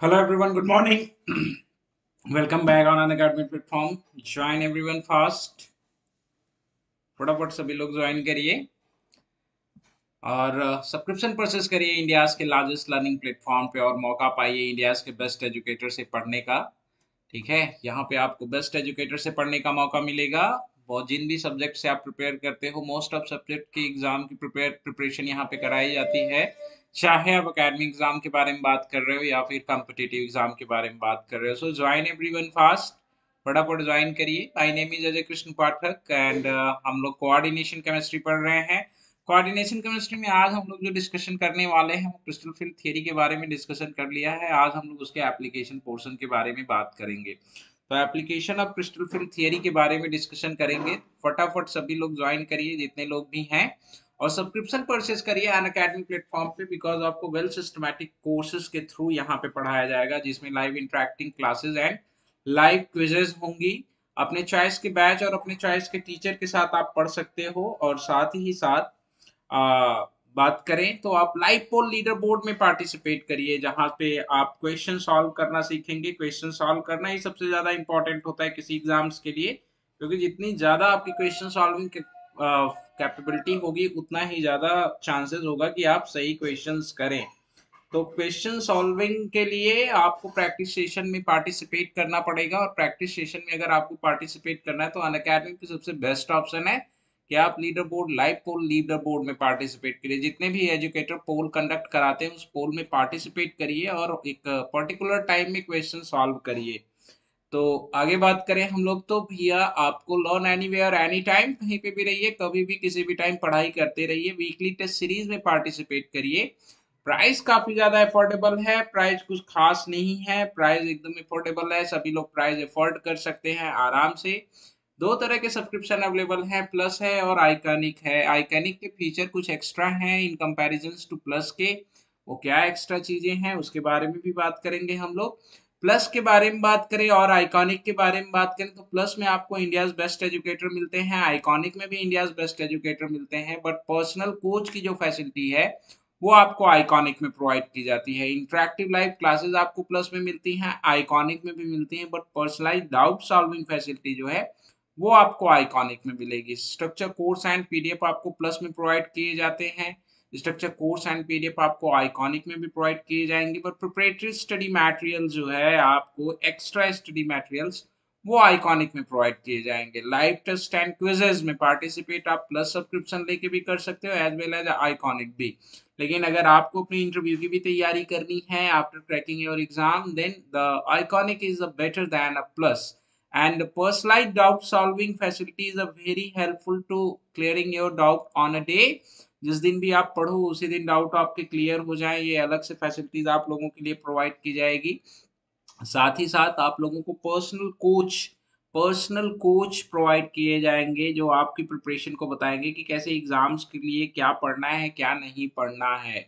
Hello everyone, good morning. Welcome back on an academy platform. Join everyone fast. फटाफट सभी लोग join करिए और सब्सक्रिप्शन परचेस करिए इंडिया के लार्जेस्ट लर्निंग प्लेटफॉर्म पे और मौका पाइए इंडिया के बेस्ट एजुकेटर से पढ़ने का। ठीक है, यहाँ पे आपको बेस्ट एजुकेटर से पढ़ने का मौका मिलेगा। बहुत जिन भी सब्जेक्ट से आप प्रिपेयर करते हो, मोस्ट ऑफ सब्जेक्ट की एग्जाम की प्रिपरेशन यहाँ पे कराई जाती है। चाहे आप एकेडमिक एग्जाम के बारे में बात कर रहे हो या फिर कॉम्पिटिटिव एग्जाम के बारे में बात कर रहे हो, सो ज्वाइन एवरीवन फास्ट। फटाफट ज्वाइन करिए। My name is Ajay Krishna Pathak and हम लोग कोऑर्डिनेशन केमिस्ट्री पढ़ रहे हैं। कोऑर्डिनेशन केमिस्ट्री में आज हम लोग जो डिस्कशन करने वाले हैं वो क्रिस्टल फील्ड थियरी के बारे में डिस्कशन कर लिया है। आज हम लोग उसके एप्लीकेशन पोर्शन के बारे में बात करेंगे। तो application of crystal field theory के बारे में डिस्कशन करेंगे। फटाफट सभी लोग ज्वाइन करिए जितने लोग भी हैं, और सब्सक्रिप्शन परचेस करिए अनअकैडमी प्लेटफॉर्म पे, बिकॉज आपको वेल सिस्टमैटिक कोर्सेज के थ्रू यहाँ पे पढ़ाया जाएगा, जिसमें live interacting classes and live quizzes होंगी। अपने चॉइस के बैच और अपने चॉइस के टीचर के साथ आप पढ़ सकते हो। और साथ ही साथ बात करें तो आप लाइव पोल लीडर बोर्ड में पार्टिसिपेट करिए, जहां पे आप क्वेश्चन सॉल्व करना सीखेंगे। क्वेश्चन सॉल्व करना ही सबसे ज्यादा इंपॉर्टेंट होता है किसी एग्जाम्स के लिए, क्योंकि जितनी ज्यादा आपकी क्वेश्चन सॉल्विंग कैपेबिलिटी होगी, उतना ही ज्यादा चांसेस होगा कि आप सही क्वेश्चंस करें। तो क्वेश्चन सॉल्विंग के लिए आपको प्रैक्टिस सेशन में पार्टिसिपेट करना पड़ेगा, और प्रैक्टिस सेशन में अगर आपको पार्टिसिपेट करना है तो अनअकैडमी की सबसे बेस्ट ऑप्शन है कि आप लीडर बोर्ड, लाइव पोल लीडर बोर्ड में पार्टिसिपेट करिए। जितने भी एजुकेटर पोल कंडक्ट कराते हैं उस पोल में पार्टिसिपेट करिए और एक पर्टिकुलर टाइम में क्वेश्चन सॉल्व करिए। तो आगे बात करें हम लोग, तो भैया आपको लर्न एनीवेयर एनी टाइम, कहीं पे भी रहिए, कभी भी किसी भी टाइम पढ़ाई करते रहिए। वीकली टेस्ट सीरीज में पार्टिसिपेट करिए। प्राइस काफी ज्यादा अफोर्डेबल है, प्राइस कुछ खास नहीं है, प्राइस एकदम अफोर्डेबल है, सभी लोग प्राइस अफोर्ड कर सकते हैं आराम से। दो तरह के सब्सक्रिप्शन अवेलेबल हैं, प्लस है और आइकॉनिक है। आइकॉनिक के फीचर कुछ एक्स्ट्रा हैं इन कंपैरिजन टू प्लस के। वो क्या एक्स्ट्रा चीजें हैं उसके बारे में भी बात करेंगे हम लोग। प्लस के बारे में बात करें और आइकॉनिक के बारे में बात करें, तो प्लस में आपको इंडियाज बेस्ट एजुकेटर मिलते हैं, आइकॉनिक में भी इंडियाज बेस्ट एजुकेटर मिलते हैं, बट पर्सनल कोच की जो फैसिलिटी है वो आपको आइकॉनिक में प्रोवाइड की जाती है। इंटरेक्टिव लाइव क्लासेस आपको प्लस में मिलती हैं, आइकॉनिक में भी मिलती हैं, but personalize doubt solving facility जो है वो आपको आइकॉनिक में मिलेगी। स्ट्रक्चर कोर्स एंड पीडीएफ आपको प्लस में प्रोवाइड किए जाते हैं। स्ट्रक्चर कोर्स एंड पीडीएफ आपको आइकॉनिक में भी प्रोवाइड किए जाएंगे, पर प्रिपरेटरी स्टडी मटेरियल जो है, आपको एक्स्ट्रा स्टडी मटेरियल्स, वो आइकॉनिक में प्रोवाइड किए जाएंगे। लाइव टेस्ट एंड क्विजेज में पार्टिसिपेट आप प्लस सब्सक्रिप्शन लेके भी कर सकते हो, एज वेल एज आइकॉनिक भी। लेकिन अगर आपको अपनी इंटरव्यू की भी तैयारी करनी है after cracking your exam, then the Iconic is a better than a Plus. And personalized doubt solving facilities are very helpful to clearing your doubt on a day। जिस दिन भी आप पढ़ो उसी दिन डाउट आपके क्लियर हो जाए, ये अलग से फैसिलिटीज आप लोगों के लिए प्रोवाइड की जाएगी। साथ ही साथ आप लोगों को पर्सनल कोच प्रोवाइड किए जाएंगे, जो आपकी प्रिपरेशन को बताएंगे कि कैसे एग्जाम्स के लिए क्या पढ़ना है क्या नहीं पढ़ना है।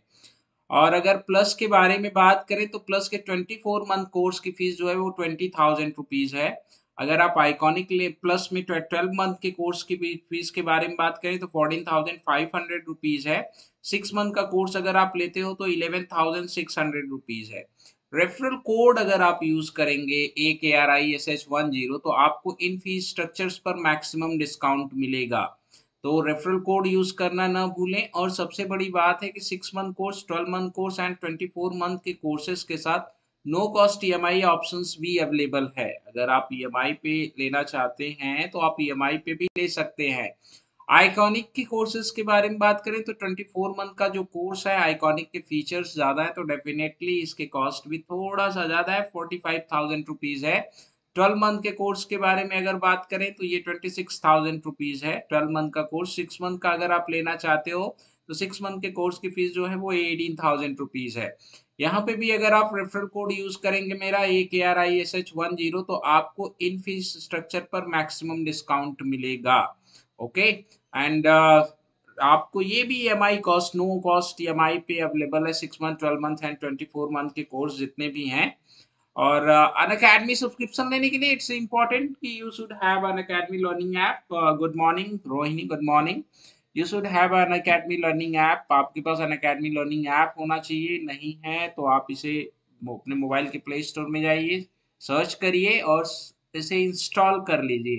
और अगर प्लस के बारे में बात करें तो प्लस के 24 मंथ कोर्स की फीस जो है वो 20,000 रुपीज है। अगर आप आइकॉनिक प्लस में 12 मंथ के कोर्स की फीस के बारे में बात करें तो 14,500 रुपीज है। 6 मंथ का कोर्स अगर आप लेते हो तो 11,600 रुपीज है। रेफरल कोड अगर आप यूज करेंगे AKRISH10, तो आपको इन फीस स्ट्रक्चर्स पर मैक्सिमम डिस्काउंट मिलेगा। तो रेफरल कोड यूज करना ना भूलें। और सबसे बड़ी बात है कि 6 month course, 12 month course and 24 month के कोर्सेज के साथ नो कॉस्ट ईएमआई ऑप्शंस भी अवेलेबल है। अगर आप ईएमआई पे लेना चाहते हैं तो आप ईएमआई पे भी ले सकते हैं। आइकॉनिक के कोर्सेज के बारे में बात करें तो 24 मंथ का जो कोर्स है, आइकॉनिक के फीचर्स ज्यादा है तो डेफिनेटली इसके कॉस्ट भी थोड़ा सा ज्यादा है, 45,000 रुपीज है। 12 मंथ के कोर्स के बारे में अगर बात करें तो ये 26,000 रुपीज है 12 मंथ का कोर्स। 6 मंथ का अगर आप लेना चाहते हो तो 6 मंथ के कोर्स की फीस जो है वो 18,000 रुपीज है। यहाँ पे भी अगर आप रेफरल कोड यूज करेंगे मेरा AKRISH10, तो आपको इन फीस स्ट्रक्चर पर मैक्सिमम डिस्काउंट मिलेगा। ओके। एंड आपको ये भी EMI cost, no cost EMI पे अवेलेबल है। 6 मंथ, 12 मंथ एंड 24 मंथ के कोर्स जितने भी हैं। और अन अकेडमी सब्सक्रिप्शन लेने के लिए इट्स इम्पोर्टेंट कि you should have Unacademy learning app. Good morning Rohini, good morning. You should have Unacademy learning app. आपके पास अन अकेडमी लर्निंग ऐप होना चाहिए, नहीं है तो आप इसे अपने मोबाइल के प्ले स्टोर में जाइए, सर्च करिए और इसे इंस्टॉल कर लीजिए,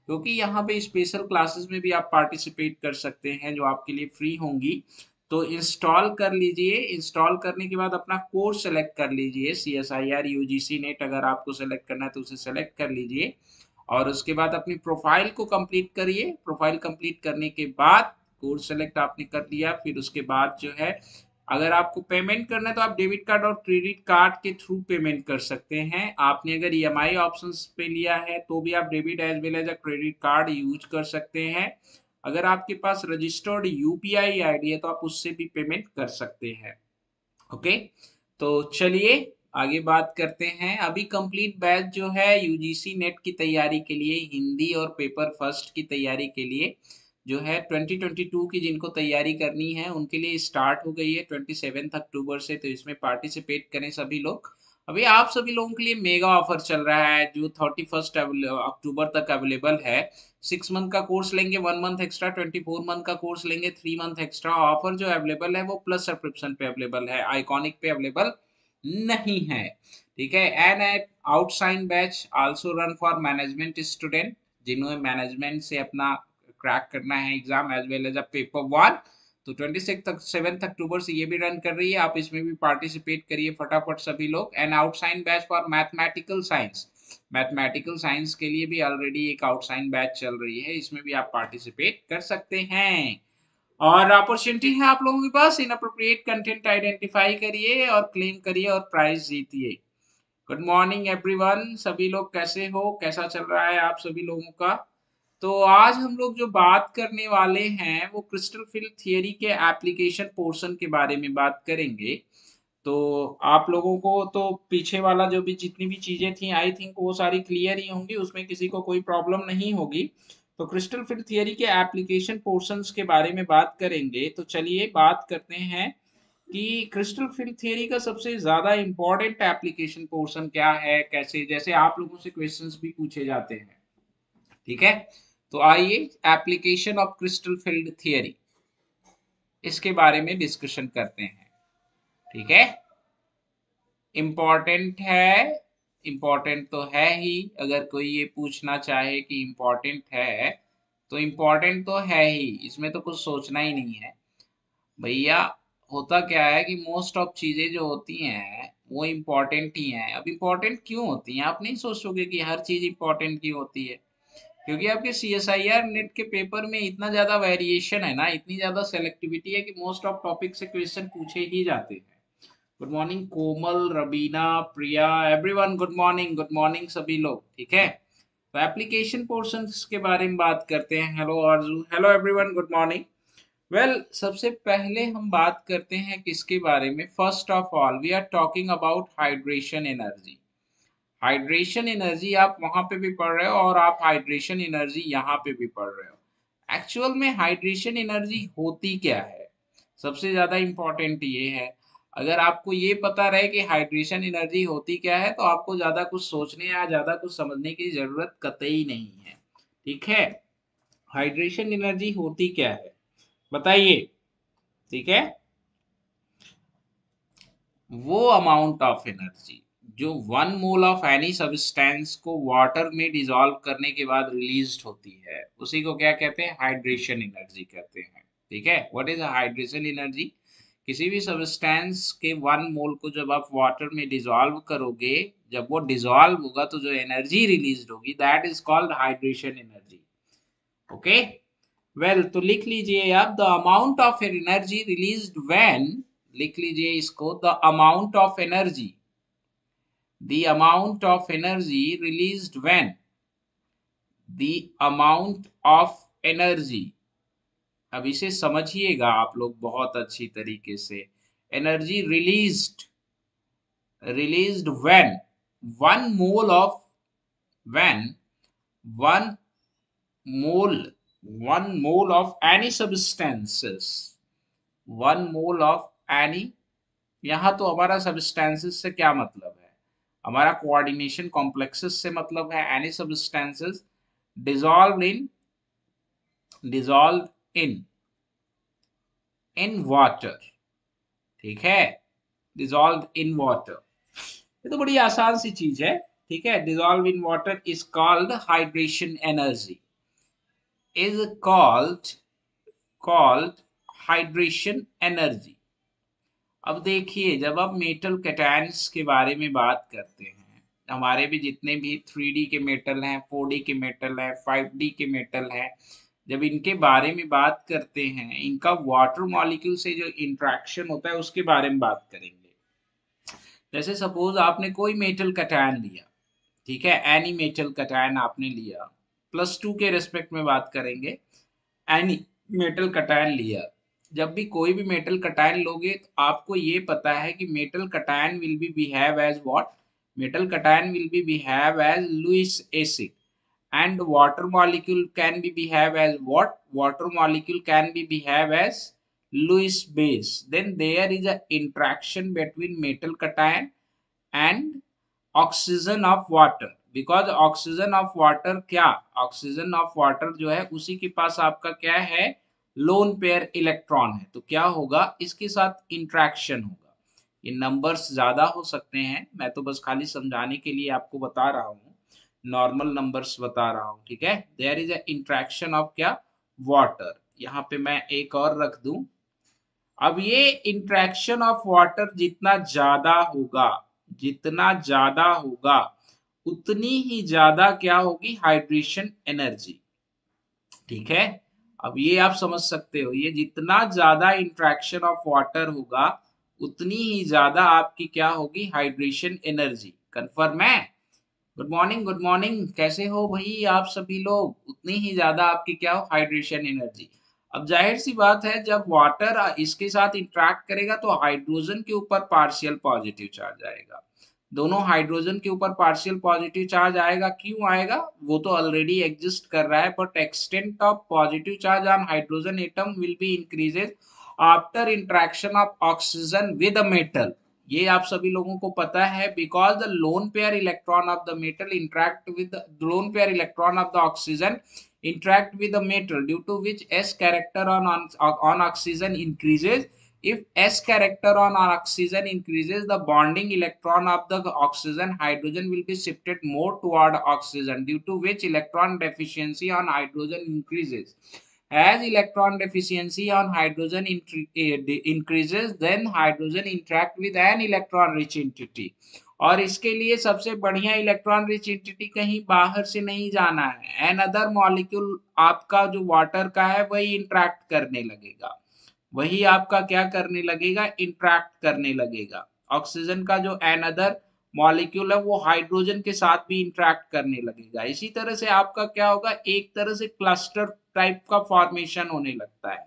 क्योंकि यहाँ पे स्पेशल क्लासेस में भी आप पार्टिसिपेट कर सकते हैं जो आपके लिए फ्री होंगी। तो इंस्टॉल कर लीजिए। इंस्टॉल करने के बाद अपना कोर्स सेलेक्ट कर लीजिए, CSIR UGC नेट अगर आपको सेलेक्ट करना है तो उसे सेलेक्ट कर लीजिए, और उसके बाद अपनी प्रोफाइल को कंप्लीट करिए। प्रोफाइल कंप्लीट करने के बाद कोर्स सेलेक्ट आपने कर लिया, फिर उसके बाद जो है अगर आपको पेमेंट करना है तो आप डेबिट कार्ड और क्रेडिट कार्ड के थ्रू पेमेंट कर सकते हैं। आपने अगर EMI ऑप्शंस पे लिया है तो भी आप debit as well as credit card use कर सकते हैं। अगर आपके पास रजिस्टर्ड UPI ID है तो आप उससे भी पेमेंट कर सकते हैं। ओके, तो चलिए आगे बात करते हैं। अभी कंप्लीट बैच जो है UGC नेट की तैयारी के लिए, हिंदी और पेपर फर्स्ट की तैयारी के लिए जो है 2022 की जिनको तैयारी करनी है उनके लिए स्टार्ट हो गई है 27 अक्टूबर से। तो इसमें पार्टिसिपेट करें सभी लोग। अभी आप सभी लोगों के लिए मेगा ऑफर चल रहा है जो 31 अक्टूबर तक अवेलेबल है। 6 मंथ का कोर्स लेंगे 1 मंथ एक्स्ट्रा, 24 मंथ का कोर्स लेंगे 3 मंथ एक्स्ट्रा। ऑफर जो अवेलेबल है वो प्लस सब्सक्रिप्शन पे अवेलेबल है, आइकॉनिक पे अवेलेबल नहीं है। ठीक है। And at outside batch also run for management student, जिन्होंने मैनेजमेंट से अपना क्रैक करना है exam as well as a paper 1। तो 27 अक्टूबर से ये भी रन कर रही है, आप इसमें भी पार्टिसिपेट करिए फटाफट सभी लोग। And outside batch for mathematical science, mathematical science के लिए भी ऑलरेडी एक आउटसाइड बैच चल रही है, इसमें भी आप पार्टिसिपेट कर सकते हैं। और अपॉर्चुनिटी है आप लोगों के पास, इनअप्रोप्रिएट कंटेंट आइडेंटिफाई करिए और क्लेम करिए और प्राइज जीतिए। गुड मॉर्निंग एवरीवन, सभी लोग कैसे हो, कैसा चल रहा है आप सभी लोगों का। तो आज हम लोग जो बात करने वाले हैं वो क्रिस्टल फील्ड थियरी के एप्लीकेशन पोर्शन के बारे में बात करेंगे। तो आप लोगों को तो पीछे वाला जो भी जितनी भी चीजें थी आई थिंक वो सारी क्लियर ही होंगी, उसमें किसी को कोई प्रॉब्लम नहीं होगी। तो क्रिस्टल फील्ड थियरी के एप्लीकेशन पोर्शंस के बारे में बात करेंगे। तो चलिए बात करते हैं कि क्रिस्टल फील्ड थियरी का सबसे ज्यादा इंपॉर्टेंट एप्लीकेशन पोर्शन क्या है, कैसे, जैसे आप लोगों से क्वेश्चंस भी पूछे जाते हैं। ठीक है। तो आइए application of crystal field theory, इसके बारे में डिस्कशन करते हैं। ठीक है। इम्पोर्टेंट है, इम्पोर्टेंट तो है ही। अगर कोई ये पूछना चाहे कि इम्पोर्टेंट है तो इम्पोर्टेंट तो है ही, इसमें तो कुछ सोचना ही नहीं है भैया। होता क्या है कि मोस्ट ऑफ चीजें जो होती हैं वो इम्पोर्टेंट ही हैं। अब इम्पोर्टेंट क्यों होती हैं, आप नहीं सोचोगे कि हर चीज इम्पोर्टेंट क्यों होती है, क्योंकि आपके CSIR नेट के पेपर में इतना ज्यादा वेरिएशन है ना, इतनी ज्यादा सेलेक्टिविटी है कि मोस्ट ऑफ टॉपिक से क्वेश्चन पूछे ही जाते हैं। गुड मॉर्निंग कोमल, रबीना, प्रिया, एवरीवन गुड मॉर्निंग सभी लोग। ठीक है। तो एप्लीकेशन पोर्शंस के बारे में बात करते हैं। Hello Aarzoo, hello everyone, good morning. Well, सबसे पहले हम बात करते हैं किसके बारे में। First of all we are talking about hydration energy. Hydration energy आप वहां पे भी पढ़ रहे हो और आप हाइड्रेशन एनर्जी यहाँ पे भी पढ़ रहे हो। एक्चुअल में हाइड्रेशन एनर्जी होती क्या है, सबसे ज्यादा इंपॉर्टेंट ये है। अगर आपको ये पता रहे कि हाइड्रेशन एनर्जी होती क्या है तो आपको ज्यादा कुछ सोचने या ज्यादा कुछ समझने की जरूरत कतई नहीं है। ठीक है। हाइड्रेशन एनर्जी होती क्या है बताइए। ठीक है। वो अमाउंट ऑफ एनर्जी जो 1 मोल ऑफ एनी सब्सटेंस को वाटर में डिसॉल्व करने के बाद रिलीज होती है उसी को क्या कहते हैं, हाइड्रेशन एनर्जी कहते हैं। ठीक है। व्हाट इज हाइड्रेशन एनर्जी, किसी भी सब्सटेंस के 1 मोल को जब आप वाटर में डिसॉल्व करोगे, जब वो डिसॉल्व होगा तो जो एनर्जी रिलीज होगी that is called hydration energy. Okay. Well, तो लिख लीजिए आप, the amount of energy released when, लिख लीजिए इसको, the amount of energy, the amount of energy released when, the amount of energy, अब इसे समझिएगा आप लोग बहुत अच्छी तरीके से। Energy released, released when 1 mole of, when 1 mole, 1 mole of any substances, 1 mole of any, यहाँ तो हमारा सब्सटेंसेस से क्या मतलब है, हमारा कोऑर्डिनेशन कॉम्प्लेक्सेस से मतलब है। Any substances dissolve in, dissolve in water. ठीक है। Dissolve in water. ये तो बड़ी आसान सी चीज है, ठीक है। Dissolve in water is called hydration energy, is called hydration energy. अब देखिए, जब आप मेटल कैटायंस के बारे में बात करते हैं, हमारे भी जितने भी 3D के मेटल हैं, 4D के मेटल हैं, 5D के मेटल हैं, जब इनके बारे में बात करते हैं, इनका वाटर मॉलिक्यूल से जो इंट्रैक्शन होता है उसके बारे में बात करेंगे। जैसे सपोज आपने कोई मेटल कैटायन लिया, ठीक है, एनी मेटल कैटायन आपने लिया, +2 के रेस्पेक्ट में बात करेंगे, एनी मेटल कैटायन लिया। जब भी कोई भी मेटल कैटायन लोगे तो आपको ये पता है कि metal cation will be behave as what, metal cation will be behave as Lewis acid, and water molecule can be behave as what, water molecule can be behave as Lewis base. Then there is a interaction between metal cation and oxygen of water, because oxygen of water क्या, oxygen of water जो है उसी के पास आपका क्या है, lone pair electron है, तो क्या होगा, इसके साथ इंट्रैक्शन होगा। ये नंबर्स ज्यादा हो सकते हैं, मैं तो बस खाली समझाने के लिए आपको बता रहा हूँ, नॉर्मल नंबर्स बता रहा हूँ, ठीक है। There is a interaction of क्या, वाटर। यहाँ पे मैं एक और रख दूं। अब ये इंट्रैक्शन ऑफ वाटर जितना ज्यादा होगा, जितना ज्यादा होगा, उतनी ही ज्यादा क्या होगी, हाइड्रेशन एनर्जी, ठीक है। अब ये आप समझ सकते हो, ये जितना ज्यादा इंट्रैक्शन ऑफ वाटर होगा उतनी ही ज्यादा आपकी क्या होगी, हाइड्रेशन एनर्जी। कंफर्म है? गुड मॉर्निंग, गुड मॉर्निंग, कैसे हो भाई आप सभी लोग? उतनी ही ज्यादा आपकी क्या हो, हाइड्रेशन एनर्जी। अब जाहिर सी बात है, जब वाटर इसके साथ इंटरेक्ट करेगा तो हाइड्रोजन के ऊपर पार्शियल पॉजिटिव चार्ज आएगा, दोनों हाइड्रोजन के ऊपर पार्शियल पॉजिटिव चार्ज आएगा। क्यों आएगा, वो तो ऑलरेडी एग्जिस्ट कर रहा है, but extent of positive charge on hydrogen atom will be increases after interaction of oxygen with a metal. ये आप सभी लोगों को पता है, because the lone pair electron of the metal interact with lone pair electron of the oxygen interact with the metal, due to which S character on oxygen increases. If S character on oxygen increases, the bonding electron of the oxygen hydrogen will be shifted more toward oxygen, due to which electron deficiency on hydrogen increases. As electron deficiency on hydrogen increases, then hydrogen interact with an electron rich entity. और इसके लिए सबसे बढ़िया electron rich entity कहीं बाहर से नहीं जाना है, एन अदर मॉलिक्यूल आपका जो वाटर का है वही इंट्रैक्ट करने लगेगा, वही आपका क्या करने लगेगा, इंट्रैक्ट करने लगेगा। ऑक्सीजन का जो एन अदर मॉलिक्यूल है वो हाइड्रोजन के साथ भी इंट्रैक्ट करने लगेगा। इसी तरह से आपका क्या होगा, एक तरह से क्लस्टर टाइप का फॉर्मेशन होने लगता है।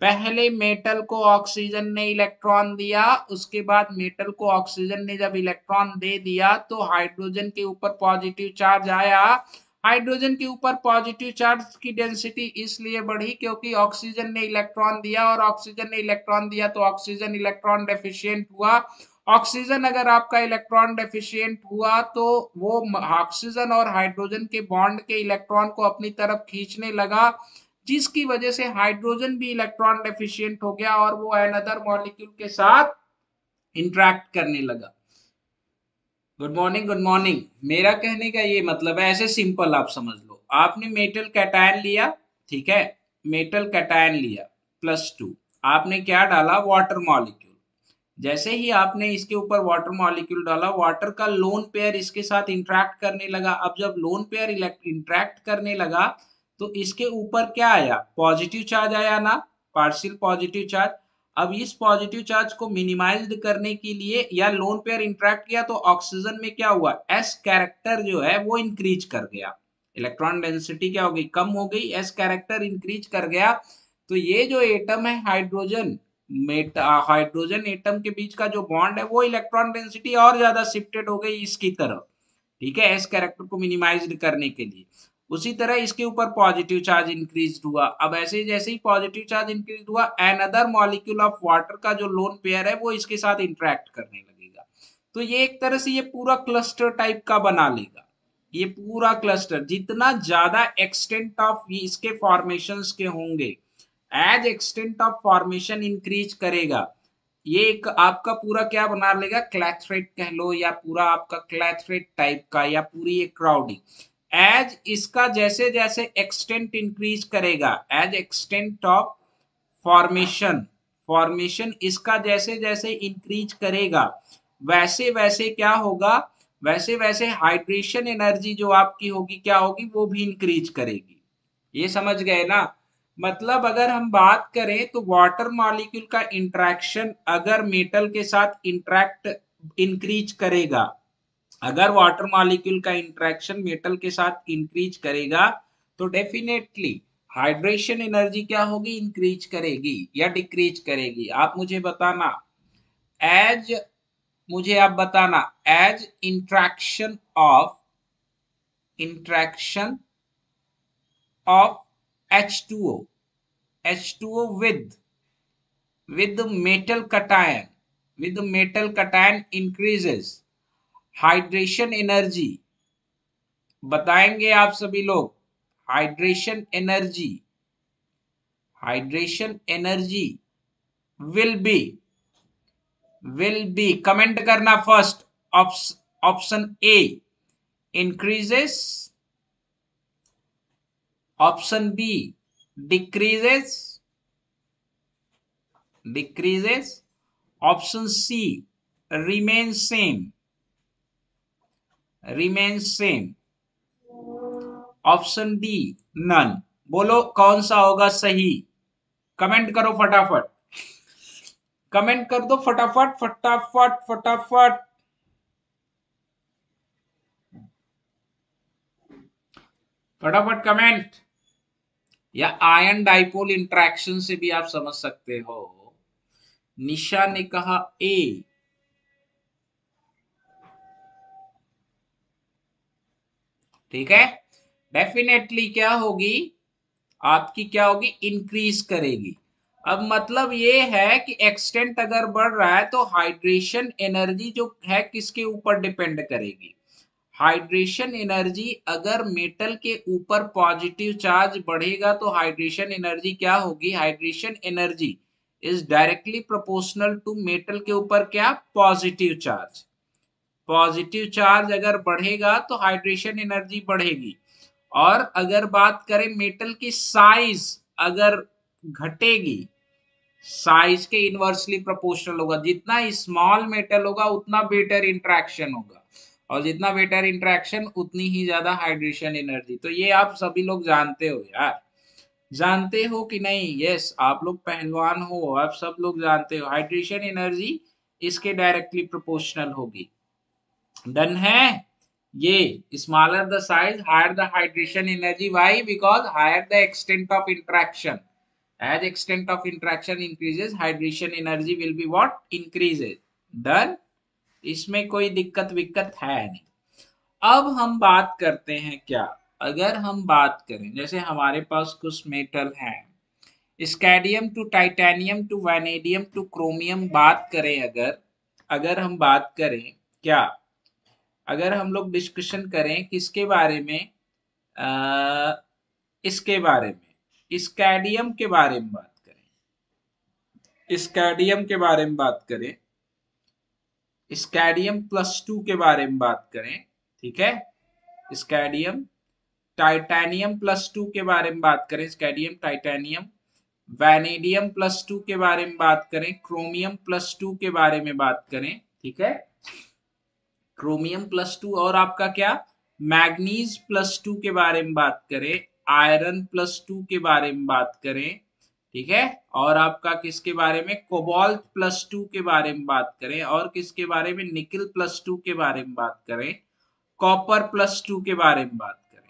पहले मेटल को ऑक्सीजन ने इलेक्ट्रॉन दिया, उसके बाद मेटल को ऑक्सीजन ने जब इलेक्ट्रॉन दे दिया तो हाइड्रोजन के ऊपर पॉजिटिव चार्ज आया। हाइड्रोजन के ऊपर पॉजिटिव चार्ज की डेंसिटी इसलिए बढ़ी क्योंकि ऑक्सीजन ने इलेक्ट्रॉन दिया, और ऑक्सीजन ने इलेक्ट्रॉन दिया तो ऑक्सीजन इलेक्ट्रॉन डेफिशिएंट हुआ। ऑक्सीजन अगर आपका इलेक्ट्रॉन डेफिशिएंट हुआ तो वो ऑक्सीजन और हाइड्रोजन के बॉन्ड के इलेक्ट्रॉन को अपनी तरफ खींचने लगा, जिसकी वजह से हाइड्रोजन भी इलेक्ट्रॉन डेफिशिएंट हो गया और वो अनदर मॉलिक्यूल के साथ इंटरेक्ट करने लगा। Good morning, good morning. मेरा कहने का ये मतलब है, ऐसे सिंपल आप समझ लो, आपने मेटल कैटायन लिया, ठीक है, मेटल कैटायन लिया +2, आपने क्या डाला, वाटर मॉलिक्यूल। जैसे ही आपने इसके ऊपर वाटर मॉलिक्यूल डाला, वाटर का लोन पेयर इसके साथ इंटरेक्ट करने लगा। अब जब लोन पेयर इंटरेक्ट करने लगा तो इसके ऊपर क्या आया, पॉजिटिव चार्ज आया ना, पार्शियल पॉजिटिव चार्ज। अब इस पॉजिटिव चार्ज को मिनिमाइज्ड करने के लिए, या लोन पेयर इंटरेक्ट किया तो ऑक्सीजन में क्या हुआ, एस कैरेक्टर जो है वो इंक्रीज कर गया, इलेक्ट्रॉन डेंसिटी क्या हो गई, कम हो गई, एस कैरेक्टर इंक्रीज कर गया। तो ये जो एटम है हाइड्रोजन, हाइड्रोजन एटम के बीच का जो बॉन्ड है वो इलेक्ट्रॉन डेंसिटी और ज्यादा शिफ्टेड हो गई इसकी तरफ, ठीक है, एस कैरेक्टर को मिनिमाइज्ड करने के लिए। उसी तरह इसके ऊपर पॉजिटिव चार्ज इंक्रीज हुआ। अब ऐसे जैसे ही पॉजिटिव चार्ज इंक्रीज हुआ, अनदर मॉलिक्यूल ऑफ वाटर का जो लोन पेयर है वो इसके साथ इंटरेक्ट करने लगेगा। तो ये एक तरह से ये पूरा क्लस्टर टाइप का बना लेगा। ये पूरा क्लस्टर जितना ज्यादा एक्सटेंट ऑफ इसके फॉर्मेशंस के होंगे, as extent of formation increase करेगा, ये एक आपका पूरा क्या बना लेगा, क्लैथरेट कह लो या पूरा आपका क्लैथरेट टाइप का या पूरी एक क्राउडिंग। एज इसका जैसे जैसे एक्सटेंट इंक्रीज करेगा, as extent of formation, formation इसका जैसे जैसे इंक्रीज करेगा वैसे वैसे क्या होगा, वैसे वैसे हाइड्रेशन एनर्जी जो आपकी होगी क्या होगी, वो भी इंक्रीज करेगी। ये समझ गए ना। मतलब अगर हम बात करें तो वाटर मॉलिक्यूल का इंटरेक्शन अगर मेटल के साथ इंटरेक्ट इंक्रीज करेगा, अगर वाटर मॉलिक्यूल का इंटरेक्शन मेटल के साथ इंक्रीज करेगा तो डेफिनेटली हाइड्रेशन एनर्जी क्या होगी, इंक्रीज करेगी या डिक्रीज करेगी। आप मुझे बताना, एज मुझे आप बताना as interaction of H2O, H2O with the metal cation increases hydration energy. बताएंगे आप सभी लोग, hydration energy, hydration energy will be comment करना first, option A increases, option B decreases, option C remain same, option D none. बोलो कौन सा होगा सही, कमेंट करो फटाफट, कमेंट कर दो फटाफट फटाफट फटाफट। फटाफट कमेंट। या आयन डाइपोल इंटरेक्शन से भी आप समझ सकते हो। निशा ने कहा ए, ठीक है। डेफिनेटली क्या होगी आपकी, क्या होगी, इंक्रीज करेगी। अब मतलब ये है कि एक्सटेंट अगर बढ़ रहा है तो हाइड्रेशन एनर्जी जो है किसके ऊपर डिपेंड करेगी, हाइड्रेशन एनर्जी अगर मेटल के ऊपर पॉजिटिव चार्ज बढ़ेगा तो हाइड्रेशन एनर्जी क्या होगी, hydration energy is directly proportional to metal के ऊपर क्या, पॉजिटिव चार्ज। पॉजिटिव चार्ज अगर बढ़ेगा तो हाइड्रेशन एनर्जी बढ़ेगी। और अगर बात करें मेटल की साइज अगर घटेगी, साइज के इनवर्सली प्रोपोर्शनल होगा, जितना स्मॉल मेटल होगा उतना बेटर इंटरेक्शन होगा, और जितना बेटर इंटरेक्शन उतनी ही ज्यादा हाइड्रेशन एनर्जी। तो ये आप सभी लोग जानते हो यार, जानते हो कि नहीं, यस आप लोग पहलवान हो, आप सब लोग जानते हो हाइड्रेशन एनर्जी इसके डायरेक्टली प्रोपोर्शनल होगी। डन है। ये smaller the size higher the hydration energy, why, because higher the extent of interaction, as extent of interaction increases hydration energy will be what, increases। Done, इसमें कोई दिक्कत विक्कत है नहीं। अब हम बात करते हैं क्या, अगर हम बात करें जैसे हमारे पास कुछ मेटल हैं, scandium to titanium to vanadium to chromium बात करें, अगर अगर हम बात करें क्या, अगर हम लोग डिस्कशन करें किसके बारे में, इसके बारे में, स्कैडियम के बारे में बात करें, स्कैडियम के बारे में बात करें, स्कैडियम +2 के बारे में बात करें, ठीक है। स्कैडियम टाइटेनियम +2 के बारे में बात करें, स्कैडियम टाइटेनियम, वैनेडियम +2 के बारे में बात करें, क्रोमियम +2 के बारे में बात करें, ठीक है। क्रोमियम +2 और आपका क्या, मैग्नीज +2 के बारे में बात करें, आयरन +2 के बारे में बात करें, ठीक है। और आपका किसके बारे में, कोबाल्ट +2 के बारे में बात करें, और किसके बारे में, निकल +2 के बारे में बात करें, कॉपर +2 के बारे में बात करें।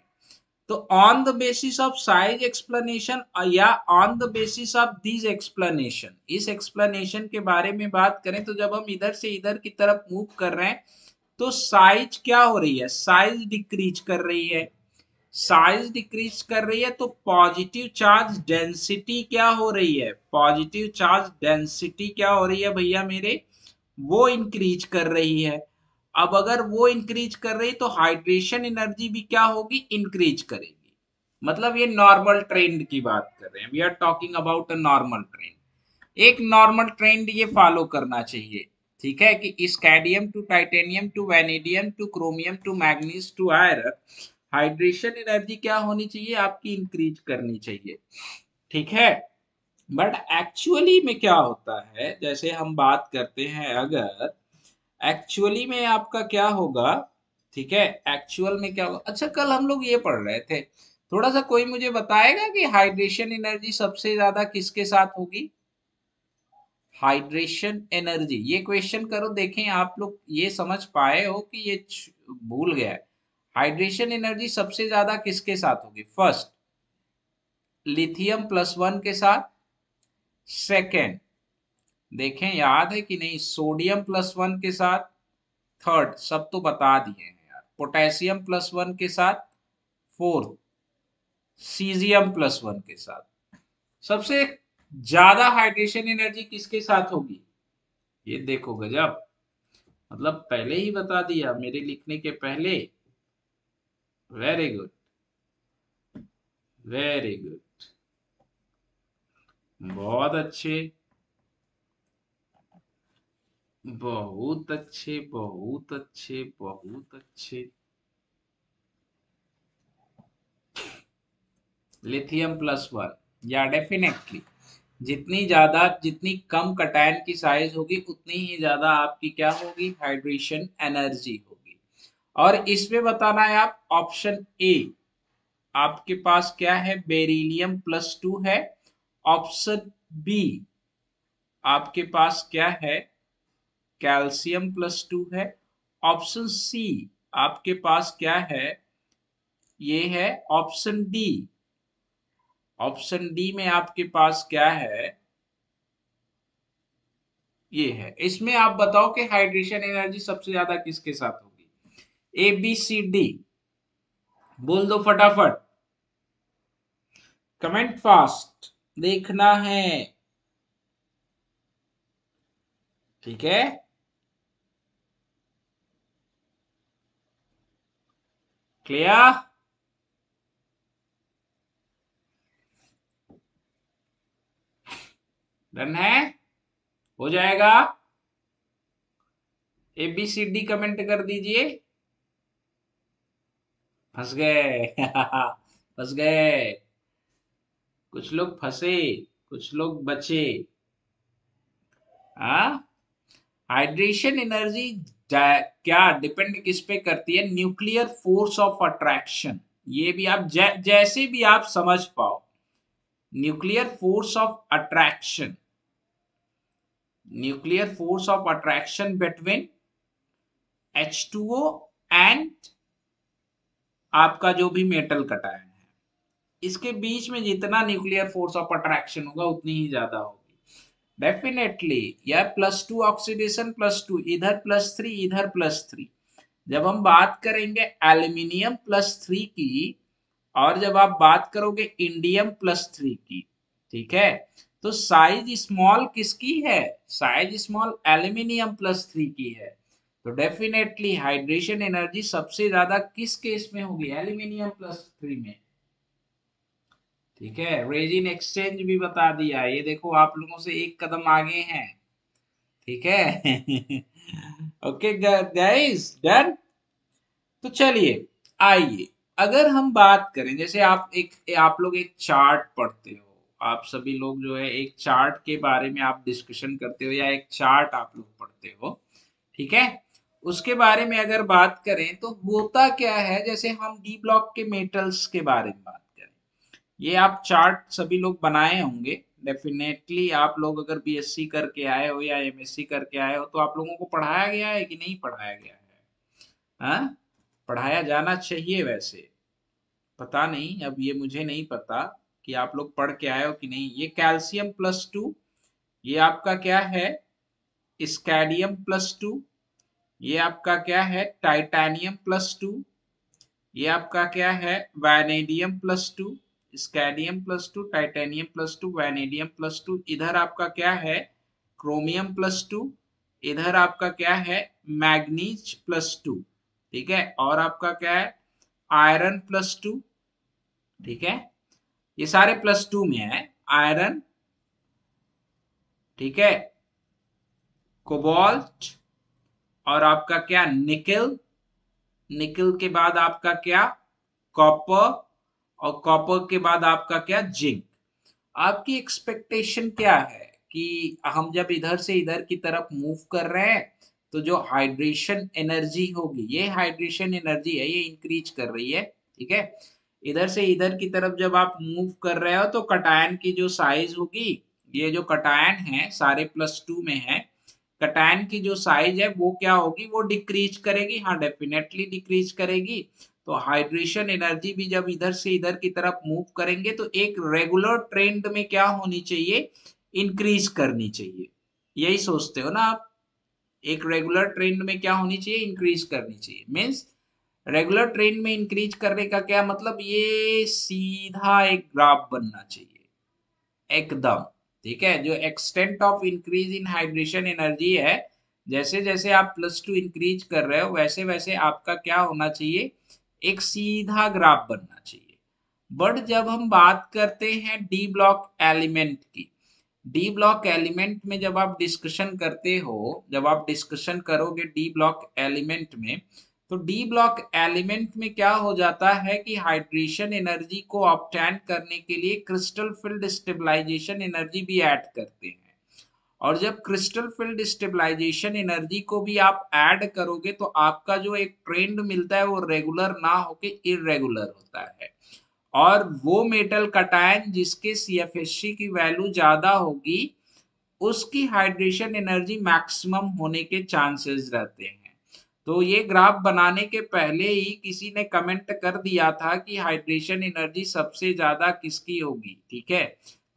तो on the basis of size explanation या on the basis of this explanation, इस एक्सप्लेनेशन के बारे में बात करें तो जब हम इधर से इधर की तरफ मूव कर रहे हैं तो साइज क्या हो रही है, साइज डिक्रीज कर रही है, साइज डिक्रीज कर रही है तो पॉजिटिव चार्ज डेंसिटी क्या हो रही है, पॉजिटिव चार्ज डेंसिटी क्या हो रही है भैया मेरे, वो इंक्रीज कर रही है। अब अगर वो इंक्रीज कर रही तो हाइड्रेशन एनर्जी भी क्या होगी, इंक्रीज करेगी। मतलब ये नॉर्मल ट्रेंड की बात कर रहे हैं, we are talking about a normal trend. एक नॉर्मल ट्रेंड ये फॉलो करना चाहिए, ठीक है, कि scandium to titanium to vanadium to chromium to manganese to iron, hydration energy क्या होनी चाहिए आपकी, इंक्रीज करनी चाहिए, ठीक है। बट एक्चुअली में क्या होता है, जैसे हम बात करते हैं, अगर एक्चुअली में आपका क्या होगा, ठीक है, एक्चुअल में क्या होगा। अच्छा, कल हम लोग ये पढ़ रहे थे, थोड़ा सा कोई मुझे बताएगा कि हाइड्रेशन एनर्जी सबसे ज्यादा किसके साथ होगी, हाइड्रेशन एनर्जी, ये क्वेश्चन करो, देखें आप लोग ये समझ पाए हो कि ये भूल गया है। हाइड्रेशन एनर्जी सबसे ज्यादा किसके साथ होगी, फर्स्ट लिथियम +1 के साथ, सेकेंड देखें याद है कि नहीं, सोडियम +1 के साथ, थर्ड सब तो बता दिए हैं यार, पोटेशियम +1 के साथ, फोर्थ सीजियम +1 के साथ। सबसे ज्यादा हाइड्रेशन एनर्जी किसके साथ होगी, ये देखो गजब, मतलब पहले ही बता दिया मेरे लिखने के पहले। वेरी गुड, वेरी गुड, बहुत अच्छे, बहुत अच्छे, बहुत अच्छे, बहुत अच्छे। लिथियम +1, या डेफिनेटली जितनी ज्यादा, जितनी कम कटायन की साइज होगी उतनी ही ज्यादा आपकी क्या होगी, हाइड्रेशन एनर्जी होगी। और इसमें बताना है आप, ऑप्शन ए आपके पास क्या है, बेरिलियम +2 है, ऑप्शन बी आपके पास क्या है, कैल्शियम +2 है, ऑप्शन सी आपके पास क्या है, ये है ऑप्शन डी, ऑप्शन डी में आपके पास क्या है, ये है। इसमें आप बताओ कि हाइड्रेशन एनर्जी सबसे ज्यादा किसके साथ होगी, ABCD बोल दो फटाफट, कमेंट फास्ट, देखना है, ठीक है। क्लियर, डन है, हो जाएगा। ABCD कमेंट कर दीजिए, फंस गए फंस गए, कुछ लोग फंसे, कुछ लोग बचे। हाँ, हाइड्रेशन एनर्जी क्या डिपेंड किस पे करती है, न्यूक्लियर फोर्स ऑफ अट्रैक्शन, ये भी आप जैसे भी आप समझ पाओ, nuclear force of attraction, nuclear force of attraction between H2O and आपका जो भी मेटल कटायन है, इसके बीच में जितना न्यूक्लियर फोर्स ऑफ अट्रैक्शन होगा उतनी ही ज्यादा होगी, डेफिनेटली। या +2 ऑक्सीडेशन +2, इधर +3 इधर +3, जब हम बात करेंगे एल्यूमिनियम +3 की, और जब आप बात करोगे इंडियम +3 की, ठीक है, तो साइज स्मॉल किसकी है, साइज स्मॉल एल्यूमिनियम +3 की है। तो डेफिनेटली हाइड्रेशन एनर्जी सबसे ज्यादा किस केस में होगी, एल्यूमिनियम +3 में, ठीक है। रेजिन एक्सचेंज भी बता दिया, ये देखो आप लोगों से एक कदम आगे हैं, ठीक है ओके गाइस, डन। तो चलिए, आइए, अगर हम बात करें, जैसे आप लोग एक चार्ट पढ़ते हो, आप सभी लोग जो है एक चार्ट के बारे में आप डिस्कशन करते हो, या एक चार्ट आप लोग पढ़ते हो, ठीक है। उसके बारे में अगर बात करें तो होता क्या है, जैसे हम डी ब्लॉक के मेटल्स के बारे में बात करें, ये आप चार्ट सभी लोग बनाए होंगे, डेफिनेटली आप लोग अगर BSc करके आए हो या MSc करके आए हो तो आप लोगों को पढ़ाया गया है कि नहीं पढ़ाया गया है, हाँ, पढ़ाया जाना चाहिए वैसे, पता नहीं, अब ये मुझे नहीं पता कि आप लोग पढ़ के आए हो कि नहीं। ये कैल्शियम +2, ये आपका क्या है, स्कैडियम +2, ये आपका क्या है, टाइटेनियम +2, ये आपका क्या है, वैनेडियम +2, स्कैडियम +2, टाइटेनियम +2, वैनेडियम +2, इधर आपका क्या है, क्रोमियम +2, इधर आपका क्या है, मैग्नीज +2, ठीक है, और आपका क्या है, आयरन +2, ठीक है, ये सारे +2 में है, आयरन ठीक है, कोबाल्ट, और आपका क्या निकल, निकल के बाद आपका क्या कॉपर, और कॉपर के बाद आपका क्या जिंक। आपकी एक्सपेक्टेशन क्या है कि हम जब इधर से इधर की तरफ मूव कर रहे हैं तो जो हाइड्रेशन एनर्जी होगी, ये हाइड्रेशन एनर्जी है, ये इंक्रीज कर रही है। ठीक है, इधर से इधर की तरफ जब आप मूव कर रहे हो तो कटायन की जो साइज होगी, ये जो कटायन है सारे +2 में है, कटायन की जो साइज है वो क्या होगी, वो डिक्रीज करेगी। हाँ, डेफिनेटली डिक्रीज करेगी। तो हाइड्रेशन एनर्जी भी जब इधर से इधर की तरफ मूव करेंगे तो एक रेगुलर ट्रेंड में क्या होनी चाहिए, इंक्रीज करनी चाहिए। यही सोचते हो ना आप, एक रेगुलर ट्रेंड में क्या होनी चाहिए, इंक्रीज करनी चाहिए। मीन्स रेगुलर ट्रेंड में इंक्रीज करने का क्या मतलब, ये सीधा एक ग्राफ बनना चाहिए एकदम। ठीक है, जो extent of increase in hydration energy है, जैसे जैसे आप +2 इंक्रीज कर रहे हो वैसे वैसे आपका क्या होना चाहिए, एक सीधा ग्राफ बनना चाहिए। बट जब हम बात करते हैं डी ब्लॉक एलिमेंट की, डी ब्लॉक एलिमेंट में जब आप डिस्कशन करते हो, जब आप डिस्कशन करोगे डी ब्लॉक एलिमेंट में, तो डी ब्लॉक एलिमेंट में क्या हो जाता है कि हाइड्रेशन एनर्जी को ऑब्टेन करने के लिए क्रिस्टल फील्ड स्टेबलाइजेशन एनर्जी भी ऐड करते हैं। और जब क्रिस्टल फील्ड स्टेबलाइजेशन एनर्जी को भी आप ऐड करोगे तो आपका जो एक ट्रेंड मिलता है वो रेगुलर ना होके इरेगुलर होता है। और वो मेटल कटायन जिसके सीएफएससी की वैल्यू ज्यादा होगी, उसकी हाइड्रेशन एनर्जी मैक्सिमम होने के चांसेस रहते हैं। तो ये ग्राफ बनाने के पहले ही किसी ने कमेंट कर दिया था कि हाइड्रेशन एनर्जी सबसे ज्यादा किसकी होगी। ठीक है,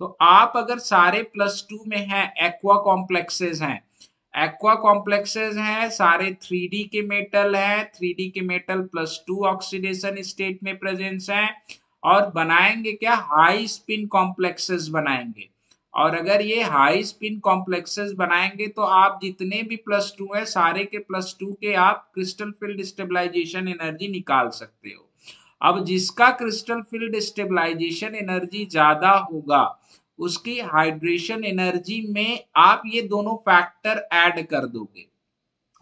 तो आप अगर सारे +2 में हैं, एक्वा कॉम्प्लेक्सेस हैं, एक्वा कॉम्प्लेक्सेस हैं, सारे 3D के मेटल हैं, 3D के मेटल +2 ऑक्सीडेशन स्टेट में प्रेजेंस हैं, और बनाएंगे क्या, हाई स्पिन कॉम्प्लेक्सेस बनाएंगे। और अगर ये हाई स्पिन कॉम्प्लेक्सेस बनाएंगे तो आप जितने भी +2 है सारे के +2 के आप क्रिस्टल फील्ड स्टेबलाइजेशन एनर्जी निकाल सकते हो। अब जिसका क्रिस्टल फील्ड स्टेबलाइजेशन एनर्जी ज्यादा होगा, उसकी हाइड्रेशन एनर्जी में आप ये दोनों फैक्टर ऐड कर दोगे।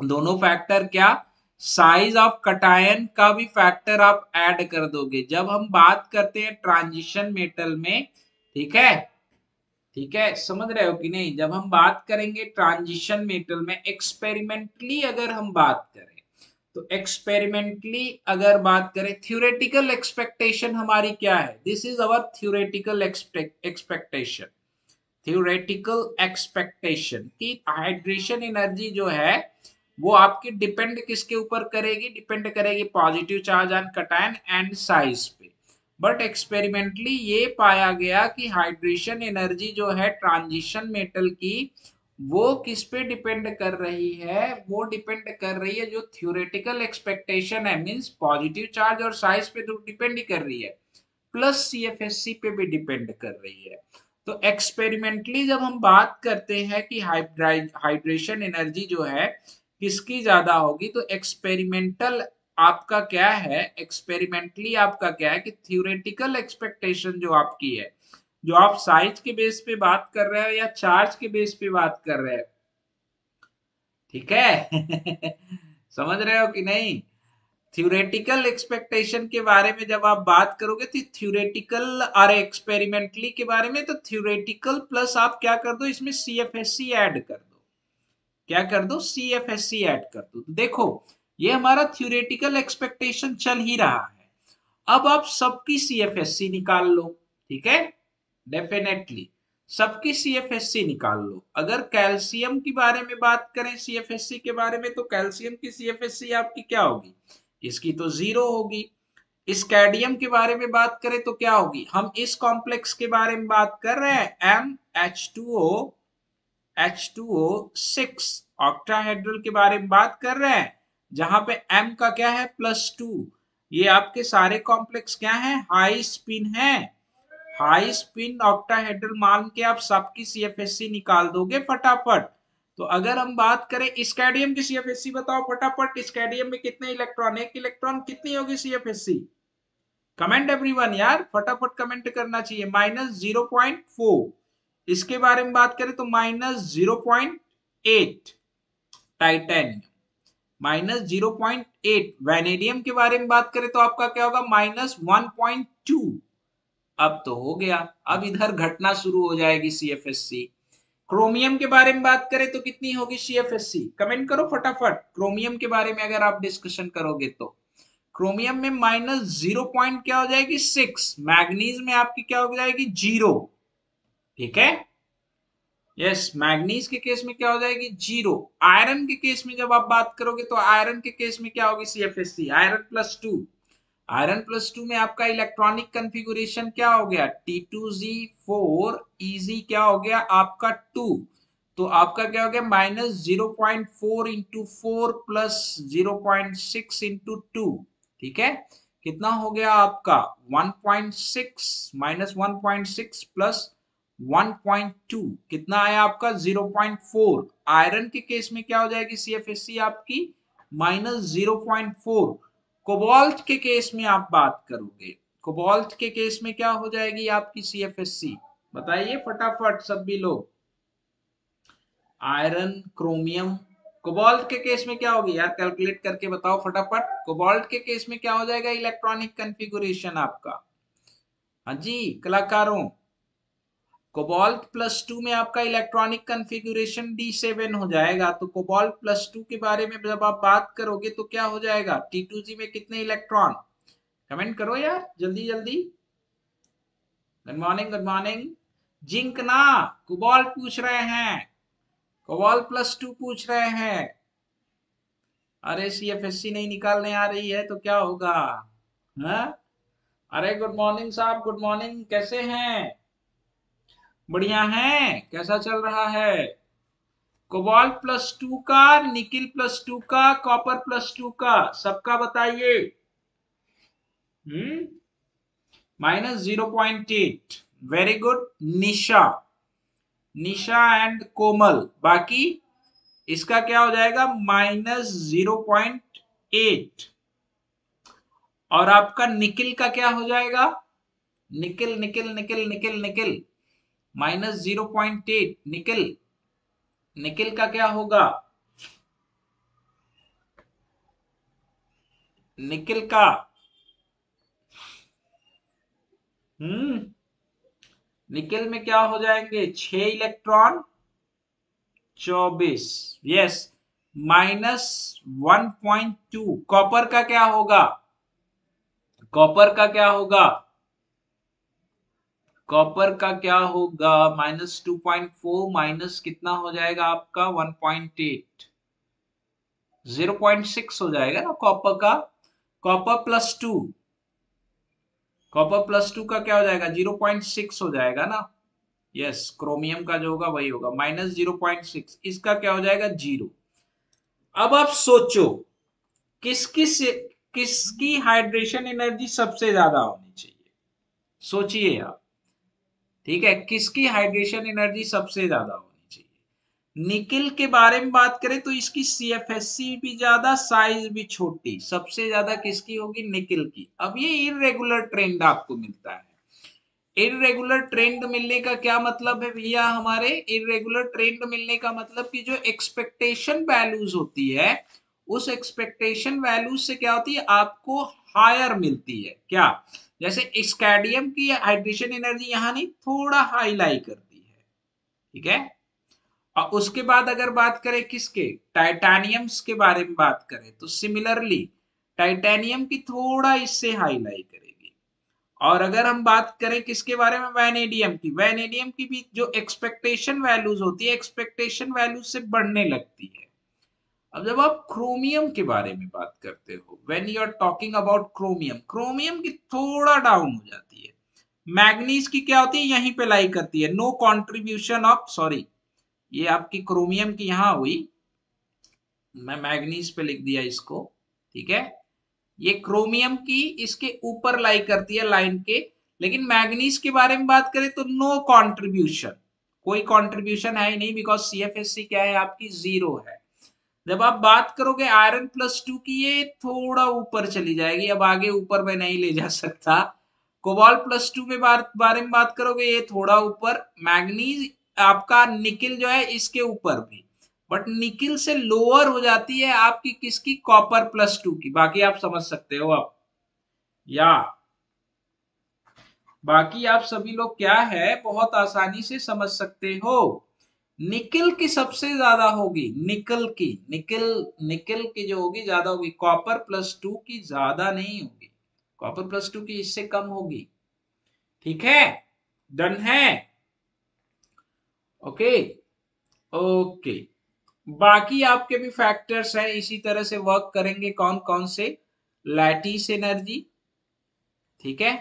दोनों फैक्टर क्या, साइज ऑफ कटायन का भी फैक्टर आप ऐड कर दोगे। जब हम बात करते हैं ट्रांजिशन मेटल में, ठीक है, ठीक है, समझ रहे हो कि नहीं, जब हम बात करेंगे ट्रांजिशन मेटल में एक्सपेरिमेंटली अगर हम बात करें, तो एक्सपेरिमेंटली अगर बात करें, थ्योरेटिकल एक्सपेक्टेशन हमारी क्या है, this is our theoretical expectation. Theoretical expectation की हाइड्रेशन एनर्जी जो है वो आपकी डिपेंड किसके ऊपर करेगी, डिपेंड करेगी positive charge on cation and size पे। बट एक्सपेरिमेंटली ये पाया गया कि हाइड्रेशन एनर्जी जो है ट्रांजिशन मेटल की, वो किस पे डिपेंड कर रही है, वो डिपेंड कर रही है जो थ्योरेटिकल एक्सपेक्टेशन है, मींस पॉजिटिव चार्ज और साइज पे तो डिपेंड ही कर रही है, प्लस सीएफएससी पे भी डिपेंड कर रही है। तो एक्सपेरिमेंटली जब हम बात करते हैं कि हाइड्रेशन एनर्जी जो है किसकी ज्यादा होगी, तो एक्सपेरिमेंटल आपका क्या है, एक्सपेरिमेंटली आपका क्या है कि थ्योरेटिकल एक्सपेक्टेशन जो आपकी है, जो आप साइज के बेस पे बात कर रहे हो या चार्ज के बेस पे बात कर रहे हो, ठीक है समझ रहे हो कि नहीं। थ्योरेटिकल एक्सपेक्टेशन के बारे में जब आप बात करोगे तो थ्योरेटिकल और एक्सपेरिमेंटली के बारे में, तो थ्योरेटिकल प्लस आप क्या कर दो, इसमें सीएफएससी ऐड कर दो, क्या कर दो, सीएफएससी ऐड कर दो। तो देखो ये हमारा थ्योरेटिकल एक्सपेक्टेशन चल ही रहा है। अब आप सबकी सीएफएससी निकाल लो, ठीक है, डेफिनेटली सबकी सीएफएससी निकाल लो। अगर कैल्शियम के बारे में बात करें सीएफएससी के बारे में, तो कैल्शियम की सीएफएससी आपकी क्या होगी, इसकी तो 0 होगी। इस कैडियम के बारे में बात करें तो क्या होगी, हम इस कॉम्प्लेक्स के बारे में बात कर रहे हैं, H2O6 ऑक्टाहेड्रल के बारे में बात कर रहे हैं, जहां पे M का क्या है, +2। ये आपके सारे कॉम्प्लेक्स क्या है, हाई स्पिन है। हाई स्पिन ऑक्टाहेड्रल मान के आप सबकी सीएफएससी निकाल दोगे फटाफट। तो अगर हम बात करें स्कैडियम की सीएफएससी बताओ फटाफट, स्कैडियम में कितने इलेक्ट्रॉन, एक इलेक्ट्रॉन, कितनी होगी सीएफएससी, कमेंट एवरीवन यार, फटाफट कमेंट करना चाहिए, -0.4। इसके बारे में बात करें तो -0.8 टाइटेनियम, -0.8 वैनेडियम के बारे में बात करें तो आपका क्या होगा -1.2। अब तो हो गया, अब इधर घटना शुरू हो जाएगी CFSC। क्रोमियम के बारे में बात करें तो कितनी होगी CFSC, कमेंट करो फटाफट। क्रोमियम के बारे में अगर आप डिस्कशन करोगे तो क्रोमियम में -0 पॉइंट क्या हो जाएगी 6, मैग्नीज में आपकी क्या हो जाएगी 0। ठीक है, यस, मैग्नीज के केस में क्या हो जाएगी 0। आयरन के केस में जब आप बात करोगे तो आयरन के केस में क्या होगी CFSC, आयरन+2। आयरन+2 में आपका इलेक्ट्रॉनिक कंफिगुरेशन क्या हो गया T2Z4 EZ क्या हो गया आपका 2। तो आपका क्या हो गया -0.4 इंटू 4 प्लस 0.6 इंटू 2। ठीक है, कितना हो गया आपका 1.6 -1.6 प्लस 1.2 कितना आया आपका 0.4। आयरन के केस में क्या हो जाएगी CFSC आपकी -0.4। कोबाल्ट के केस में आप बात करोगे, कोबाल्ट के केस में क्या हो जाएगी आपकी CFSC, बताइए फटाफट सभी लोग। आयरन, क्रोमियम, कोबाल्ट के केस में क्या होगी यार, कैलकुलेट करके बताओ फटाफट। कोबाल्ट के केस में क्या हो जाएगा इलेक्ट्रॉनिक कॉन्फ़िगरेशन आपका, हाँ जी कलाकारों, कोबाल्ट+2 में आपका इलेक्ट्रॉनिक कॉन्फ़िगरेशन D7 हो जाएगा। तो कोबाल्ट+2 के बारे में जब आप बात करोगे तो क्या हो जाएगा T2Z में कितने इलेक्ट्रॉन, कमेंट करो यार जल्दी जल्दी। Good morning, good morning. Zinc ना, कोबाल्ट पूछ रहे हैं, कोबाल्ट+2 पूछ रहे हैं। अरे CFSC नहीं निकालने आ रही है तो क्या होगा, हाँ? अरे गुड मॉर्निंग साहब, गुड मॉर्निंग, कैसे हैं, बढ़िया हैं, कैसा चल रहा है। कोबाल्ट+2 का, निकिल+2 का, कॉपर+2 का, सबका बताइए। -0.8, very good. Nisha, Nisha and Komal, बाकी इसका क्या हो जाएगा -0.8। और आपका निकिल का क्या हो जाएगा, nickel nickel nickel nickel nickel -0.8 nickel, nickel का क्या होगा, निकिल का निकिल में क्या हो जाएंगे 6 इलेक्ट्रॉन 24, यस, -1.2। कॉपर का क्या होगा, कॉपर का क्या होगा, कॉपर का क्या होगा -2.4 माइनस कितना हो जाएगा आपका 1.8, 0.6 हो जाएगा ना कॉपर का। कॉपर+2, कॉपर+2 का क्या हो जाएगा 0.6 हो जाएगा ना, यस। क्रोमियम का जो होगा वही होगा -0.6, इसका क्या हो जाएगा 0। अब आप सोचो किसकी किसकी हाइड्रेशन एनर्जी सबसे ज्यादा होनी चाहिए, सोचिए आप। ठीक है, किसकी हाइड्रेशन एनर्जी सबसे ज्यादा होनी चाहिए। निकिल के बारे में बात करें तो इसकी CFSC भी ज्यादा, साइज भी छोटी, सबसे ज्यादा किसकी होगी निकिल की। अब ये इरेगुलर ट्रेंड आपको मिलता है। इरेगुलर ट्रेंड मिलने का क्या मतलब है भैया, हमारे इरेगुलर ट्रेंड मिलने का मतलब कि जो एक्सपेक्टेशन वैल्यूज होती है उस एक्सपेक्टेशन वैल्यूज से क्या होती है आपको हायर मिलती है। क्या, जैसे स्कैडियम की हाइड्रेशन एनर्जी यहाँ नहीं, थोड़ा हाई लाई करती है। ठीक है, और उसके बाद अगर बात करें किसके, टाइटेनियम्स के बारे में बात करें तो सिमिलरली टाइटेनियम की थोड़ा इससे हाई लाई करेगी। और अगर हम बात करें किसके बारे में, वैनेडियम की, वैनेडियम की भी जो एक्सपेक्टेशन वैल्यूज होती है एक्सपेक्टेशन वैल्यूज से बढ़ने लगती है। अब जब आप क्रोमियम के बारे में बात करते हो, when you are talking about chromium, chromium की थोड़ा डाउन हो जाती है। मैग्नीज की क्या होती है यहीं पे लाई करती है, नो कंट्रीब्यूशन ऑफ, सॉरी ये आपकी क्रोमियम की यहां हुई, मैं मैग्नीज पे लिख दिया इसको। ठीक है, ये क्रोमियम की इसके ऊपर लाई करती है लाइन के। लेकिन मैग्नीज के बारे में बात करें तो नो कंट्रीब्यूशन, कोई कंट्रीब्यूशन है ही नहीं, बिकॉज CFSC क्या है आपकी 0 है। जब आप बात करोगे आयरन+2 की, ये थोड़ा ऊपर चली जाएगी, अब आगे ऊपर मैं नहीं ले जा सकता। कोबाल्ट+2 में बारे में बात करोगे ये थोड़ा ऊपर, मैग्नीज आपका निकिल जो है इसके ऊपर भी, बट निकिल से लोअर हो जाती है आपकी किसकी, कॉपर +2 की। बाकी आप समझ सकते हो आप, या बाकी आप सभी लोग क्या है बहुत आसानी से समझ सकते हो। निकिल की सबसे ज्यादा होगी, निकल की, निकिल की जो होगी ज्यादा होगी, कॉपर +2 की ज्यादा नहीं होगी, कॉपर +2 की इससे कम होगी। ठीक है, डन है, ओके ओके। बाकी आपके भी फैक्टर्स हैं इसी तरह से वर्क करेंगे, कौन कौन से, लैटिस एनर्जी, ठीक है,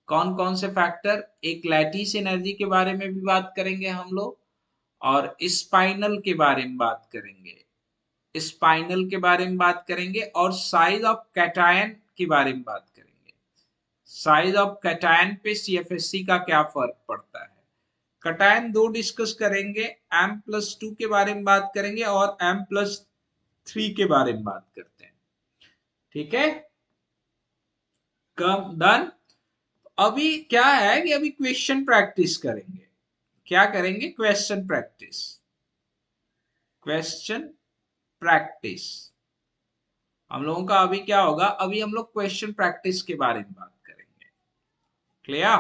कौन कौन से फैक्टर, एक लैटिस एनर्जी के बारे में भी बात करेंगे हम लोग, और स्पाइनल के बारे में बात करेंगे, स्पाइनल के बारे में बात करेंगे, और साइज ऑफ कैटायन के बारे में बात करेंगे, साइज ऑफ कैटायन पे सीएफएससी का क्या फर्क पड़ता है। कैटायन दो डिस्कस करेंगे, M+2 के बारे में बात करेंगे और M+3 के बारे में बात करते हैं, ठीक है, कम डन। अभी क्या है कि अभी क्वेश्चन प्रैक्टिस करेंगे, क्या करेंगे, क्वेश्चन प्रैक्टिस, क्वेश्चन प्रैक्टिस हम लोगों का अभी क्या होगा, अभी हम लोग क्वेश्चन प्रैक्टिस के बारे में बात करेंगे, क्लियर।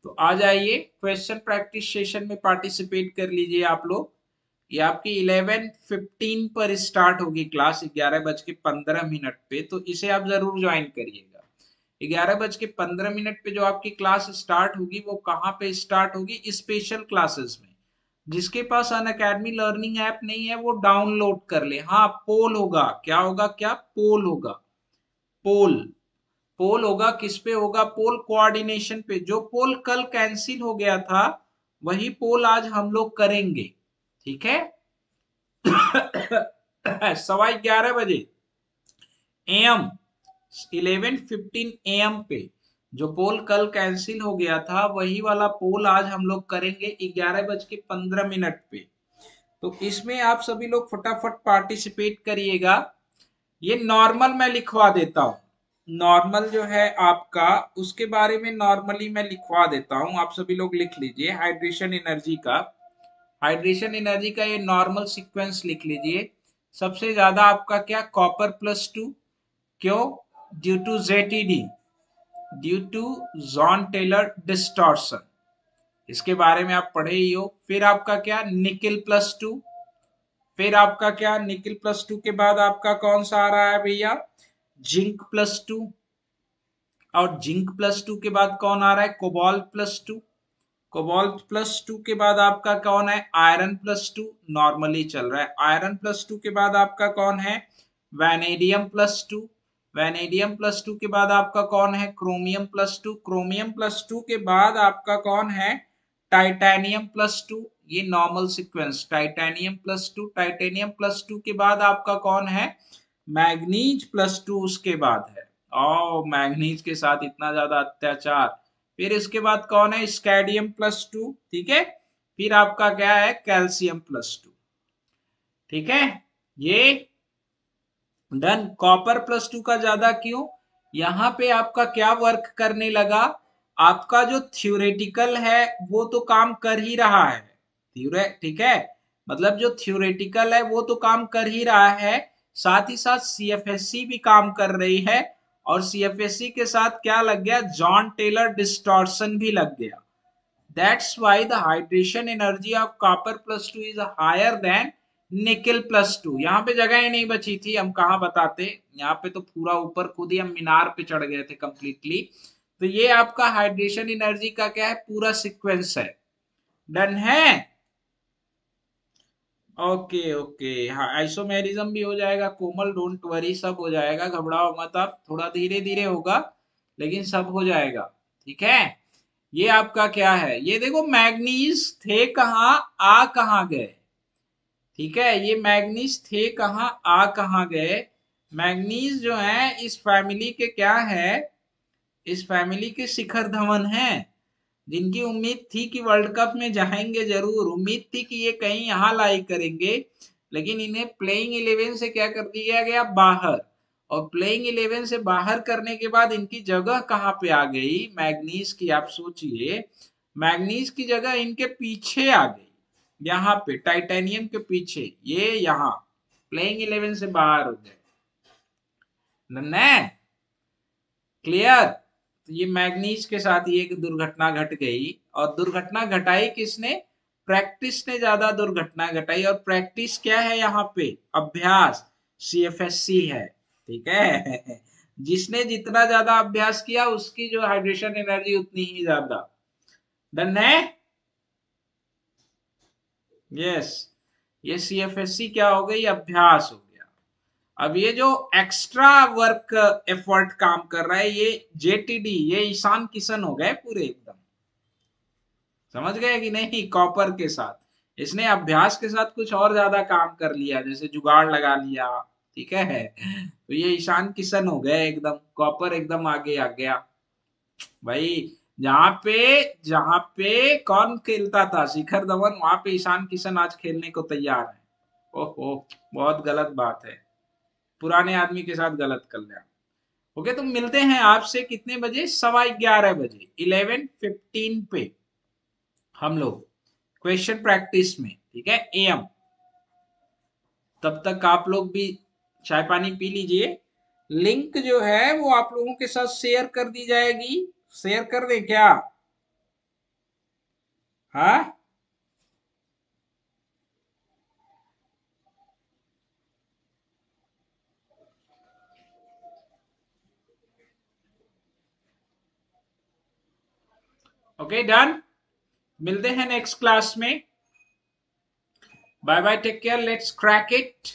तो आ जाइए क्वेश्चन प्रैक्टिस सेशन में पार्टिसिपेट कर लीजिए आप लोग। ये आपकी 11:15 पर स्टार्ट होगी क्लास, 11:15 पे, तो इसे आप जरूर ज्वाइन करिएगा। 11:15 पे जो आपकी क्लास स्टार्ट होगी वो कहाँ पे स्टार्ट होगी, स्पेशल क्लासेस में। जिसके पास अनअकैडमी लर्निंग ऐप नहीं है वो डाउनलोड कर ले। हाँ, पोल होगा, क्या होगा, क्या पोल होगा, पोल, पोल होगा, किस पे होगा पोल, कोऑर्डिनेशन पे। जो पोल कल कैंसिल हो गया था वही पोल आज हम लोग करेंगे, ठीक है। 11:15 बजे एएम, 11:15 AM पे जो पोल कल कैंसिल हो गया था वही वाला पोल आज हम लोग करेंगे 11:15 पे। तो इसमें आप सभी लोग फटाफट पार्टिसिपेट करिएगा। ये नॉर्मल मैं लिखवा देता हूँ, नॉर्मल जो है आपका उसके बारे में नॉर्मली मैं लिखवा देता हूँ, आप सभी लोग लिख लीजिए। हाइड्रेशन एनर्जी का, हाइड्रेशन एनर्जी का ये नॉर्मल सीक्वेंस लिख लीजिए। सबसे ज्यादा आपका क्या, कॉपर +2, क्यों, due to ZTD, due to Jahn Teller distortion, इसके बारे में आप पढ़े ही हो। फिर आपका क्या, निकिल +2, फिर आपका क्या, निकिल +2 के बाद आपका कौन सा आ रहा है भैया, जिंक +2, और जिंक +2 के बाद कौन आ रहा है, कोबाल्ट +2, कोबाल्ट +2 के बाद आपका कौन है, आयरन +2, नॉर्मली चल रहा है। आयरन +2 के बाद आपका कौन है, वैनेडियम +2, वैनेडियम +2 के बाद आपका कौन है, क्रोमियम +2, क्रोमियम +2 के बाद आपका कौन है, टाइटेनियम +2। ये नॉर्मल सीक्वेंस, टाइटेनियम +2, टाइटेनियम +2 के बाद आपका कौन है, मैग्नीज +2 उसके बाद है। और मैग्नीज के साथ इतना ज्यादा अत्याचार। फिर इसके बाद कौन है, स्कैडियम +2, ठीक है। फिर आपका क्या है, कैल्शियम +2, ठीक है, ये डन। कॉपर +2 का ज्यादा क्यों, यहाँ पे आपका क्या वर्क करने लगा, आपका जो थ्योरेटिकल है वो तो काम कर ही रहा है, ठीक है, मतलब जो थ्योरेटिकल है वो तो काम कर ही रहा है, साथ ही साथ सीएफएससी भी काम कर रही है, और सीएफएससी के साथ क्या लग गया, जॉन टेलर डिस्टॉर्शन भी लग गया। That's why the hydration energy of copper +2 is higher than nickel +2। यहाँ पे जगह ही नहीं बची थी, हम कहाँ बताते, यहाँ पे तो पूरा ऊपर खुद ही हम मीनार पे चढ़ गए थे कंप्लीटली। तो ये आपका हाइड्रेशन एनर्जी का क्या है, पूरा सीक्वेंस है, डन है, ओके ओके। हाँ, आइसोमेरिज्म भी हो जाएगा कोमल, डोंट वरी, सब हो जाएगा, घबराओ मत आप, थोड़ा धीरे धीरे होगा लेकिन सब हो जाएगा, ठीक है। ये आपका क्या है, ये देखो मैग्नीज थे कहाँ, आ कहाँ गए, ठीक है, ये मैग्नीज थे कहाँ, आ कहाँ गए। मैग्नीज जो है इस फैमिली के क्या है, इस फैमिली के शिखर धवन है, जिनकी उम्मीद थी कि वर्ल्ड कप में जाएंगे जरूर, उम्मीद थी कि ये कहीं यहाँ लाई करेंगे, लेकिन इन्हें प्लेइंग 11 से क्या कर दिया गया, बाहर। और प्लेइंग 11 से बाहर करने के बाद इनकी जगह कहाँ पे आ गई मैग्नीज की, आप सोचिए, मैग्नीज की जगह इनके पीछे आ गई, यहाँ पे टाइटेनियम के पीछे, ये यहाँ प्लेइंग 11 से बाहर हो गए। क्लियर। तो ये मैग्नीज के साथ ये एक दुर्घटना घट गई, और दुर्घटना घटाई किसने? प्रैक्टिस ने ज्यादा दुर्घटना घटाई। और प्रैक्टिस क्या है यहाँ पे? अभ्यास, CFSC है, ठीक है। जिसने जितना ज्यादा अभ्यास किया उसकी जो हाइड्रेशन एनर्जी उतनी ही ज्यादा। डन है? यस, ये CFSC क्या हो गई? अभ्यास हो गया। अब ये जो एक्स्ट्रा वर्क एफर्ट काम कर रहा है, ये JTD, ये ईशान किशन हो गए पूरे एकदम। समझ गए कि नहीं? कॉपर के साथ इसने अभ्यास के साथ कुछ और ज्यादा काम कर लिया, जैसे जुगाड़ लगा लिया, ठीक है। तो ये ईशान किशन हो गए एकदम, कॉपर एकदम आगे आ गया भाई। जहां पे कौन खेलता था? शिखर धवन, वहां पे ईशान किशन आज खेलने को तैयार है। ओहो, बहुत गलत बात है, पुराने आदमी के साथ गलत कल्याण। ओके, तो मिलते हैं आपसे कितने बजे? 11:15 बजे, 11:15 पे हम लोग क्वेश्चन प्रैक्टिस में, ठीक है, AM। तब तक आप लोग भी चाय पानी पी लीजिए। लिंक जो है वो आप लोगों के साथ शेयर कर दी जाएगी। शेयर कर दे क्या? हाँ, ओके, डन। मिलते हैं नेक्स्ट क्लास में। Bye bye, take care, let's crack it.